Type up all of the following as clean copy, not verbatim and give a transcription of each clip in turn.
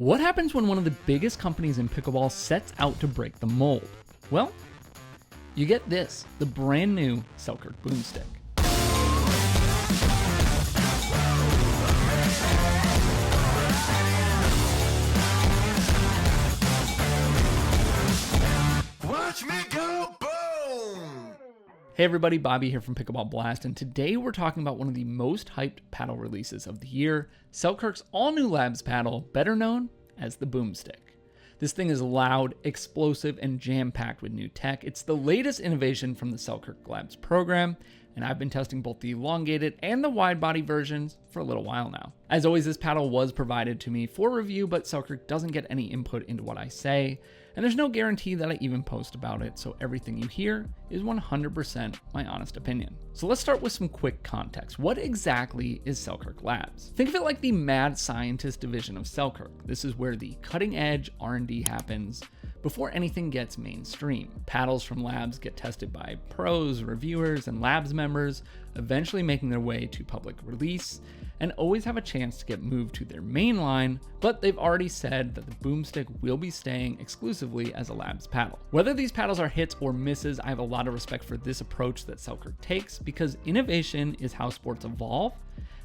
What happens when one of the biggest companies in pickleball sets out to break the mold? Well, you get this, the brand new Selkirk Boomstick. Watch me go boom! Hey everybody, Bobby here from Pickleball Blast, and today we're talking about one of the most hyped paddle releases of the year, Selkirk's all-new Labs paddle, better known as the Boomstick. This thing is loud, explosive, and jam-packed with new tech. It's the latest innovation from the Selkirk Labs program, and I've been testing both the elongated and the wide-body versions for a little while now. As always, this paddle was provided to me for review, but Selkirk doesn't get any input into what I say, and there's no guarantee that I even post about it, so everything you hear is 100% my honest opinion. So let's start with some quick context. What exactly is Selkirk Labs? Think of it like the mad scientist division of Selkirk. This is where the cutting-edge R&D happens before anything gets mainstream. Paddles from Labs get tested by pros, reviewers, and Labs members, eventually making their way to public release, and always have a chance to get moved to their main line, but they've already said that the Boomstick will be staying exclusively as a Labs paddle. Whether these paddles are hits or misses, I have a lot of respect for this approach that Selkirk takes, because innovation is how sports evolve,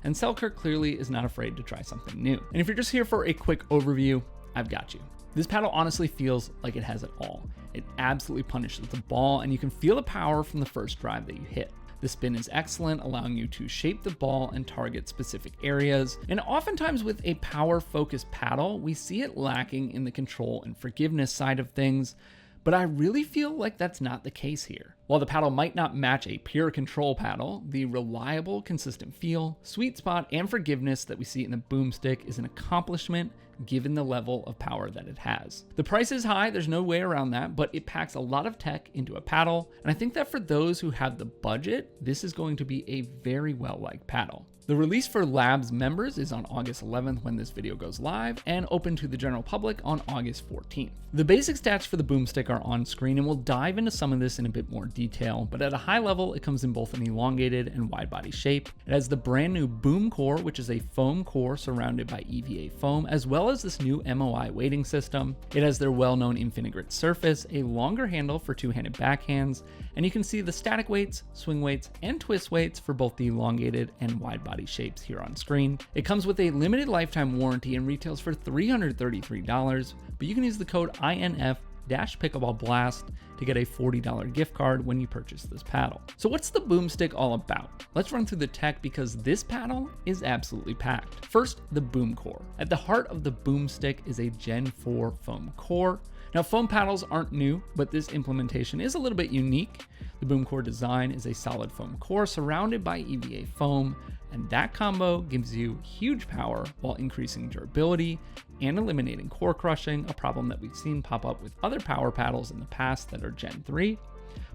and Selkirk clearly is not afraid to try something new. And if you're just here for a quick overview, I've got you. This paddle honestly feels like it has it all. It absolutely punishes the ball, and you can feel the power from the first drive that you hit. The spin is excellent, allowing you to shape the ball and target specific areas. And oftentimes with a power-focused paddle, we see it lacking in the control and forgiveness side of things, but I really feel like that's not the case here. While the paddle might not match a pure control paddle, the reliable, consistent feel, sweet spot, and forgiveness that we see in the Boomstick is an accomplishment given the level of power that it has. The price is high, there's no way around that, but it packs a lot of tech into a paddle, and I think that for those who have the budget, this is going to be a very well-liked paddle. The release for Labs members is on August 11th when this video goes live, and open to the general public on August 14th. The basic stats for the Boomstick are on screen, and we'll dive into some of this in a bit more detail, but at a high level, it comes in both an elongated and wide body shape. It has the brand new Boomcore, which is a foam core surrounded by EVA foam, as well as this new MOI weighting system. It has their well-known Infinigrit surface, a longer handle for two-handed backhands, and you can see the static weights, swing weights, and twist weights for both the elongated and wide body shapes here on screen. It comes with a limited lifetime warranty and retails for $333, but you can use the code INF-Pickleball to get a $40 gift card when you purchase this paddle. So what's the Boomstick all about? Let's run through the tech because this paddle is absolutely packed. First, the Boomcore. At the heart of the Boomstick is a Gen 4 foam core. Now, foam paddles aren't new, but this implementation is a little bit unique. The Boomcore design is a solid foam core surrounded by EVA foam, and that combo gives you huge power while increasing durability and eliminating core crushing, a problem that we've seen pop up with other power paddles in the past that are Gen 3.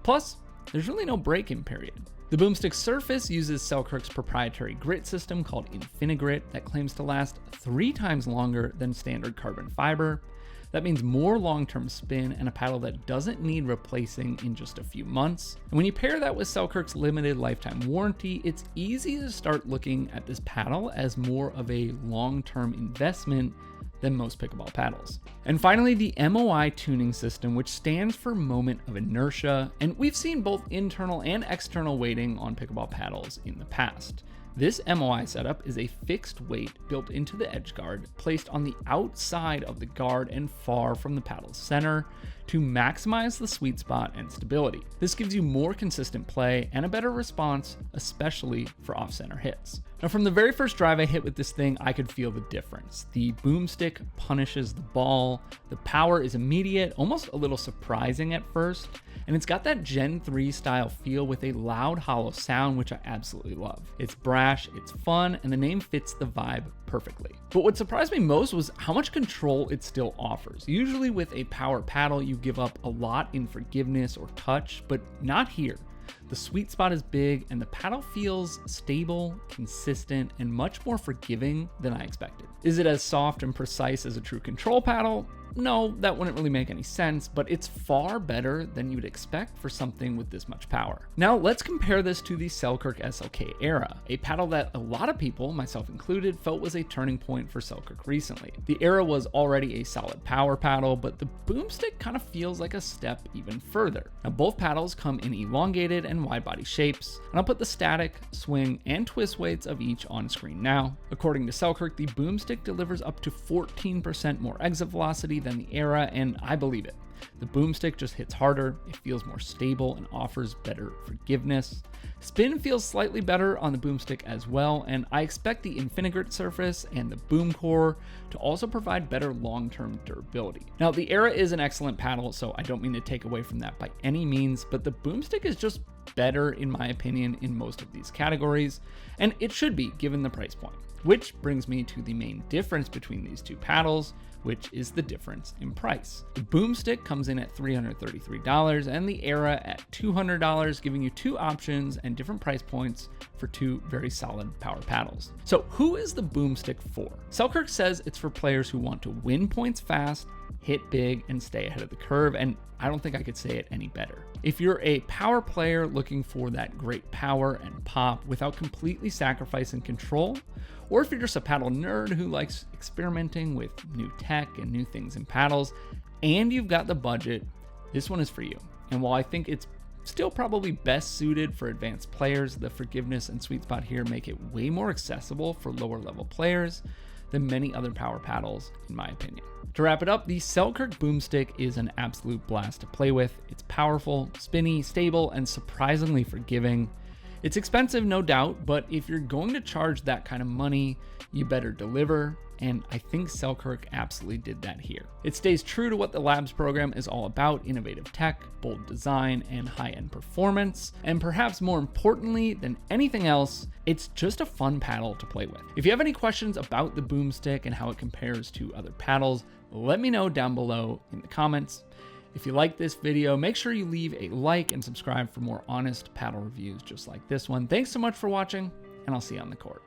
Plus, there's really no break-in period. The Boomstick surface uses Selkirk's proprietary grit system called Infinigrit that claims to last 3 times longer than standard carbon fiber. That means more long-term spin and a paddle that doesn't need replacing in just a few months. And when you pair that with Selkirk's limited lifetime warranty, it's easy to start looking at this paddle as more of a long-term investment than most pickleball paddles. And finally, the MOI tuning system, which stands for moment of inertia, and we've seen both internal and external weighting on pickleball paddles in the past. This MOI setup is a fixed weight built into the edge guard, placed on the outside of the guard and far from the paddle's center to maximize the sweet spot and stability. This gives you more consistent play and a better response, especially for off-center hits. Now, from the very first drive I hit with this thing, I could feel the difference. The Boomstick punishes the ball, the power is immediate, almost a little surprising at first, and it's got that Gen 3 style feel with a loud, hollow sound, which I absolutely love. It's brash, it's fun, and the name fits the vibe perfectly. But what surprised me most was how much control it still offers. Usually with a power paddle, you give up a lot in forgiveness or touch, but not here. The sweet spot is big and the paddle feels stable, consistent, and much more forgiving than I expected. Is it as soft and precise as a true control paddle? No, that wouldn't really make any sense, but it's far better than you would expect for something with this much power. Now let's compare this to the Selkirk SLK Era, a paddle that a lot of people, myself included, felt was a turning point for Selkirk recently. The Era was already a solid power paddle, but the Boomstick kind of feels like a step even further. Now both paddles come in elongated and wide body shapes, and I'll put the static, swing, and twist weights of each on screen now. According to Selkirk, the Boomstick delivers up to 14% more exit velocity than the Era, and I believe it. The Boomstick just hits harder, it feels more stable, and offers better forgiveness. Spin feels slightly better on the Boomstick as well, and I expect the Infinigrit surface and the Boomcore to also provide better long-term durability. Now, the Era is an excellent paddle, so I don't mean to take away from that by any means, but the Boomstick is just better in my opinion in most of these categories, and it should be given the price point. Which brings me to the main difference between these two paddles, which is the difference in price. The Boomstick comes in at $333 and the Era at $200, giving you two options and different price points for two very solid power paddles. So who is the Boomstick for? Selkirk says it's for players who want to win points fast, hit big, and stay ahead of the curve, and I don't think I could say it any better. If you're a power player looking for that great power and pop without completely sacrificing control, or if you're just a paddle nerd who likes experimenting with new tech and new things in paddles, and you've got the budget, this one is for you. And while I think it's still probably best suited for advanced players, the forgiveness and sweet spot here make it way more accessible for lower level players than many other power paddles, in my opinion. To wrap it up, the Selkirk Boomstick is an absolute blast to play with. It's powerful, spinny, stable, and surprisingly forgiving. It's expensive, no doubt, but if you're going to charge that kind of money, you better deliver, and I think Selkirk absolutely did that here. It stays true to what the Labs program is all about: innovative tech, bold design, and high-end performance. And perhaps more importantly than anything else, it's just a fun paddle to play with. If you have any questions about the Boomstick and how it compares to other paddles, let me know down below in the comments. If you like this video, make sure you leave a like and subscribe for more honest paddle reviews just like this one. Thanks so much for watching, and I'll see you on the court.